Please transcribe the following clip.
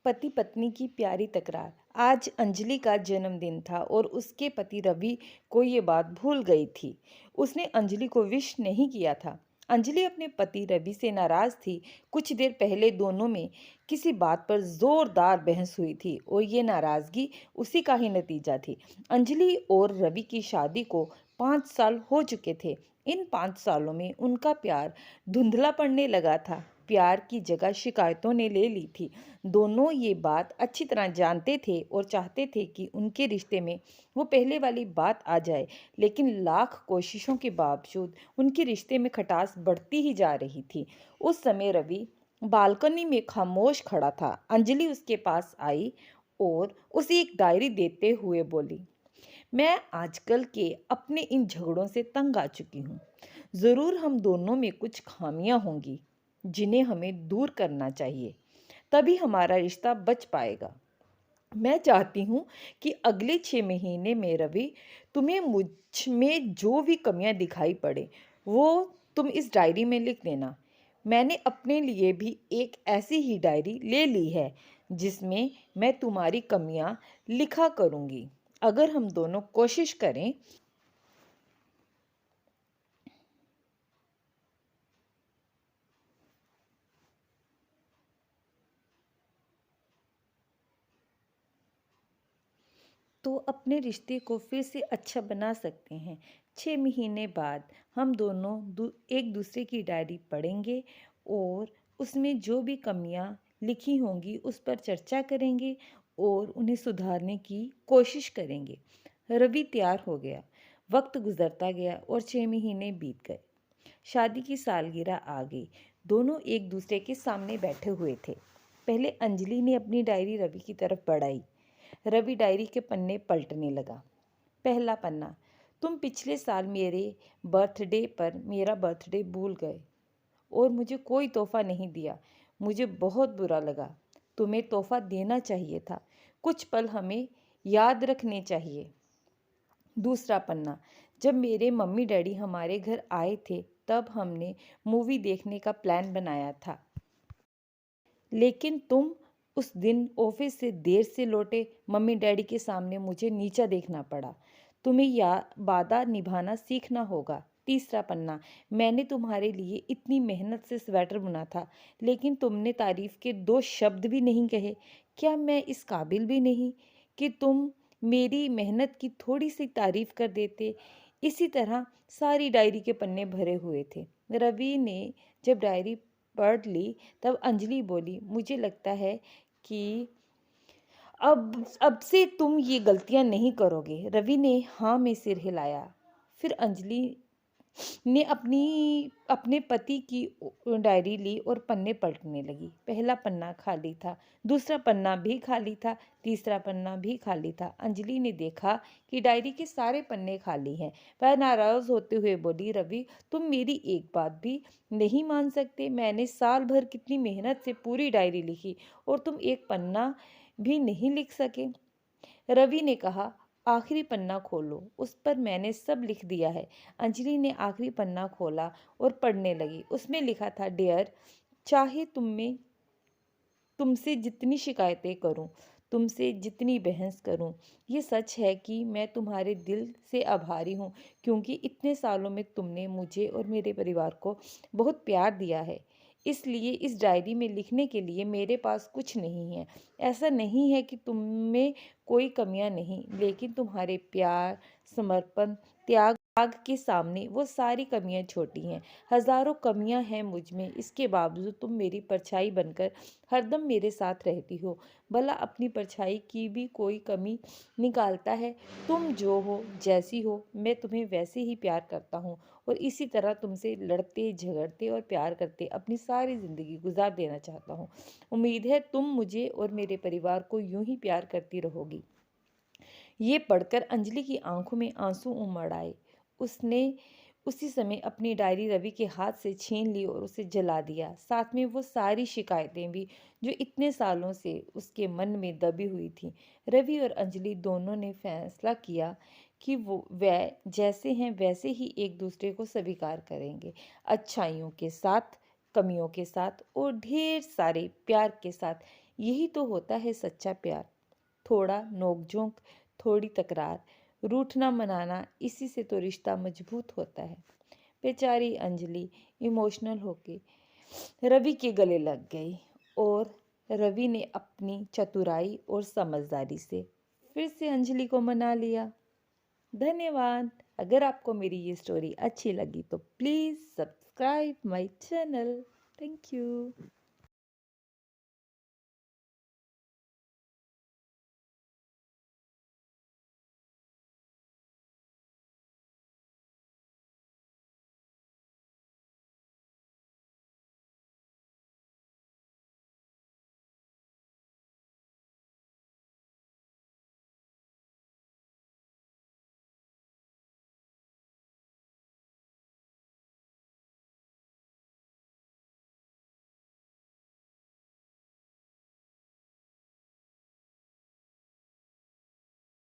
पति पत्नी की प्यारी तकरार। आज अंजलि का जन्मदिन था और उसके पति रवि को ये बात भूल गई थी। उसने अंजलि को विश नहीं किया था। अंजलि अपने पति रवि से नाराज थी। कुछ देर पहले दोनों में किसी बात पर जोरदार बहस हुई थी और ये नाराजगी उसी का ही नतीजा थी। अंजलि और रवि की शादी को 5 साल हो चुके थे। इन 5 सालों में उनका प्यार धुंधला पड़ने लगा था। प्यार की जगह शिकायतों ने ले ली थी। दोनों ये बात अच्छी तरह जानते थे और चाहते थे कि उनके रिश्ते में वो पहले वाली बात आ जाए, लेकिन लाख कोशिशों के बावजूद उनके रिश्ते में खटास बढ़ती ही जा रही थी। उस समय रवि बालकनी में खामोश खड़ा था। अंजलि उसके पास आई और उसे एक डायरी देते हुए बोली, मैं आजकल के अपने इन झगड़ों से तंग आ चुकी हूँ। ज़रूर हम दोनों में कुछ खामियां होंगी जिन्हें हमें दूर करना चाहिए, तभी हमारा रिश्ता बच पाएगा। मैं चाहती हूँ कि अगले 6 महीने में रवि, तुम्हें मुझ में जो भी कमियां दिखाई पड़े वो तुम इस डायरी में लिख देना। मैंने अपने लिए भी एक ऐसी ही डायरी ले ली है जिसमें मैं तुम्हारी कमियां लिखा करूँगी। अगर हम दोनों कोशिश करें तो अपने रिश्ते को फिर से अच्छा बना सकते हैं। 6 महीने बाद हम दोनों एक दूसरे की डायरी पढ़ेंगे और उसमें जो भी कमियां लिखी होंगी उस पर चर्चा करेंगे और उन्हें सुधारने की कोशिश करेंगे। रवि तैयार हो गया। वक्त गुजरता गया और 6 महीने बीत गए। शादी की सालगिरह आ गई। दोनों एक दूसरे के सामने बैठे हुए थे। पहले अंजलि ने अपनी डायरी रवि की तरफ बढ़ाई। रवि डायरी के पन्ने पलटने लगा। पहला पन्ना, तुम पिछले साल मेरे बर्थडे पर मेरा बर्थडे भूल गए और मुझे कोई तोहफा नहीं दिया। मुझे बहुत बुरा लगा। तुम्हें तोहफा देना चाहिए था। कुछ पल हमें याद रखने चाहिए। दूसरा पन्ना, जब मेरे मम्मी डैडी हमारे घर आए थे तब हमने मूवी देखने का प्लान बनाया था, लेकिन तुम उस दिन ऑफिस से देर से लौटे। मम्मी डैडी के सामने मुझे नीचा देखना पड़ा। तुम्हें वादा निभाना सीखना होगा। तीसरा पन्ना, मैंने तुम्हारे लिए इतनी मेहनत से स्वेटर बुना था, लेकिन तुमने तारीफ के 2 शब्द भी नहीं कहे। क्या मैं इस काबिल भी नहीं कि तुम मेरी मेहनत की थोड़ी सी तारीफ कर देते? इसी तरह सारी डायरी के पन्ने भरे हुए थे। रवि ने जब डायरी पढ़ ली तब अंजलि बोली, मुझे लगता है कि अब से तुम ये गलतियां नहीं करोगे। रवि ने हाँ में सिर हिलाया। फिर अंजलि ने अपने पति की डायरी ली और पन्ने पलटने लगी। पहला पन्ना खाली था, दूसरा पन्ना भी खाली था, तीसरा पन्ना भी खाली था। अंजलि ने देखा कि डायरी के सारे पन्ने खाली हैं। वह नाराज होते हुए बोली, रवि, तुम मेरी एक बात भी नहीं मान सकते? मैंने साल भर कितनी मेहनत से पूरी डायरी लिखी और तुम एक पन्ना भी नहीं लिख सके। रवि ने कहा, आखिरी पन्ना खोलो, उस पर मैंने सब लिख दिया है। अंजलि ने आखिरी पन्ना खोला और पढ़ने लगी। उसमें लिखा था, डियर, चाहे तुमसे जितनी शिकायतें करूं, तुमसे जितनी बहस करूं, ये सच है कि मैं तुम्हारे दिल से आभारी हूं, क्योंकि इतने सालों में तुमने मुझे और मेरे परिवार को बहुत प्यार दिया है। इसलिए इस डायरी में लिखने के लिए मेरे पास कुछ नहीं है। ऐसा नहीं है कि तुम में कोई कमियां नहीं, लेकिन तुम्हारे प्यार, समर्पण, त्याग के सामने वो सारी कमियां छोटी हैं। हजारों कमियां हैं मुझ में, इसके बावजूद तुम मेरी परछाई बनकर हरदम मेरे साथ रहती हो। भला अपनी परछाई की भी कोई कमी निकालता है? तुम जो हो, जैसी हो, मैं तुम्हें वैसे ही प्यार करता हूँ और इसी तरह तुमसे लड़ते, झगड़ते और प्यार करते अपनी सारी ज़िंदगी गुजार देना चाहता हूँ। उम्मीद है तुम मुझे और मेरे परिवार को यूं ही प्यार करती रहोगी। ये पढ़कर अंजलि की आंखों में आंसू उमड़ आए। उसने उसी समय अपनी डायरी रवि के हाथ से छीन ली और उसे जला दिया। साथ में वो सारी शिकायतें भी जो इतने सालों से उसके मन में दबी हुई थी। रवि और अंजलि दोनों ने फैसला किया कि वह जैसे हैं वैसे ही एक दूसरे को स्वीकार करेंगे, अच्छाइयों के साथ, कमियों के साथ और ढेर सारे प्यार के साथ। यही तो होता है सच्चा प्यार। थोड़ा नोक-झोंक, थोड़ी तकरार, रूठना मनाना, इसी से तो रिश्ता मजबूत होता है। बेचारी अंजलि इमोशनल होके रवि के गले लग गई और रवि ने अपनी चतुराई और समझदारी से फिर से अंजलि को मना लिया। धन्यवाद। अगर आपको मेरी ये स्टोरी अच्छी लगी तो please subscribe my channel. Thank you.